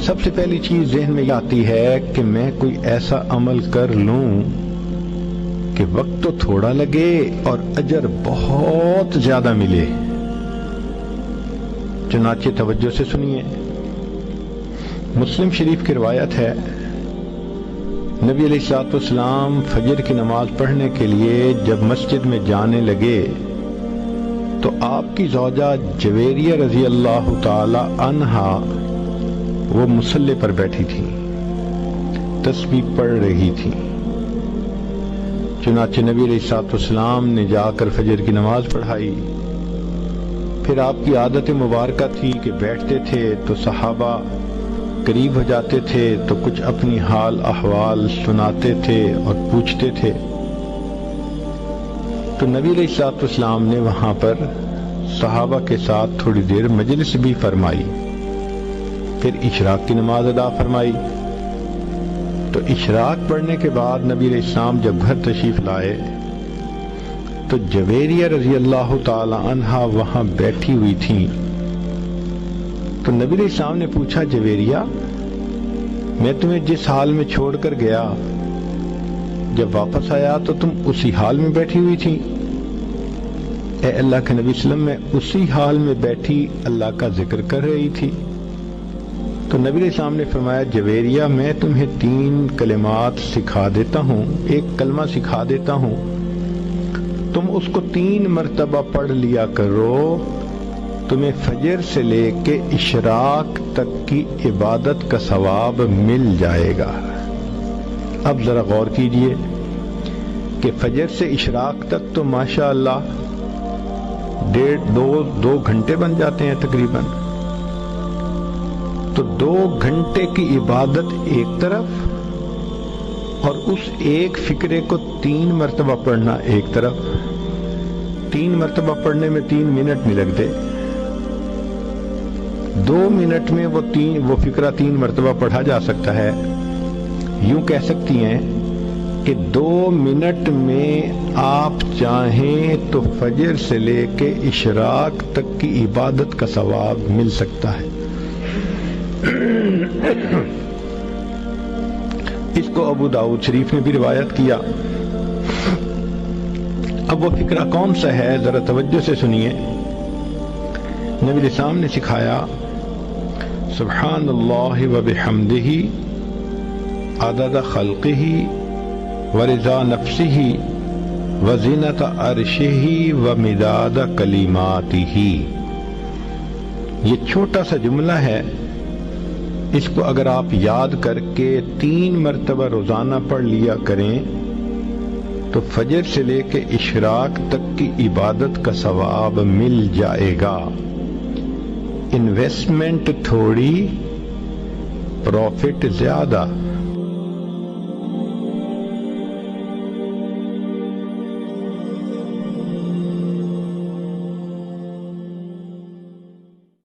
سب سے پہلی چیز ذہن میں آتی ہے کہ میں کوئی ایسا عمل کر لوں کہ وقت تو تھوڑا لگے اور اجر بہت زیادہ ملے. چنانچہ توجہ سے سنیے. مسلم شریف کی روایت ہے، نبی علیہ الصلوۃ والسلام فجر کی نماز پڑھنے کے لیے جب مسجد میں جانے لگے تو آپ کی زوجہ جویریہ رضی اللہ تعالی عنہا وہ مصلی پر بیٹھی تھی، تسبیح پڑھ رہی تھی. چنانچہ نبی علیہ الصلوۃ والسلام نے جا کر فجر کی نماز پڑھائی. پھر آپ کی عادت مبارکہ تھی کہ بیٹھتے تھے تو صحابہ قریب ہو جاتے تھے تو کچھ اپنی حال احوال سناتے تھے اور پوچھتے تھے. تو نبی علیہ الصلوۃ والسلام نے وہاں پر صحابہ کے ساتھ تھوڑی دیر مجلس بھی فرمائی. پھر اشراق کی نماز ادا فرمائی. تو اشراق پڑھنے کے بعد نبی علیہ السلام جب گھر تشریف لائے تو جویریہ رضی اللہ تعالی عنہا وہاں بیٹھی ہوئی تھیں. تو نبی علیہ السلام نے پوچھا، جویریہ میں تمہیں جس حال میں چھوڑ کر گیا جب واپس آیا تو تم اسی حال میں بیٹھی ہوئی تھی؟ اے اللہ کے نبی صلی اللہ علیہ وسلم، میں اسی حال میں بیٹھی اللہ کا ذکر کر رہی تھی. تو نبی علیہ السلام نے فرمایا، جویریہ میں تمہیں 3 کلمات سکھا دیتا ہوں، ایک کلمہ سکھا دیتا ہوں، تم اس کو 3 مرتبہ پڑھ لیا کرو، تمہیں فجر سے لے کے اشراق تک کی عبادت کا ثواب مل جائے گا. اب ذرا غور کیجئے کہ فجر سے اشراق تک تو ماشاء اللہ 1.5-2 گھنٹے بن جاتے ہیں تقریباً. تو 2 گھنٹے کی عبادت ایک طرف اور اس ایک فقرے کو 3 مرتبہ پڑھنا ایک طرف. 3 مرتبہ پڑھنے میں 3 منٹ نہیں لگتے. 2 منٹ میں وہ فقرہ 3 مرتبہ پڑھا جا سکتا ہے. یوں کہہ سکتی ہیں کہ 2 منٹ میں آپ چاہیں تو فجر سے لے کے اشراق تک کی عبادت کا ثواب مل سکتا ہے. اس کو ابو داؤد شریف نے بھی روایت کیا. اب وہ فقرہ کون سا ہے ذرا توجہ سے سنیے. نبی علیہ السلام نے سکھایا، سبحان اللہ و بحمدہ عدد خلقہ ورضا نفسہ وزینت عرشہ ومداد کلماتہ. یہ چھوٹا سا جملہ ہے، اس کو اگر آپ یاد کر کے 3 مرتبہ روزانہ پڑھ لیا کریں تو فجر سے لے کے اشراق تک کی عبادت کا ثواب مل جائے گا. انویسٹمنٹ تھوڑی، پروفٹ زیادہ.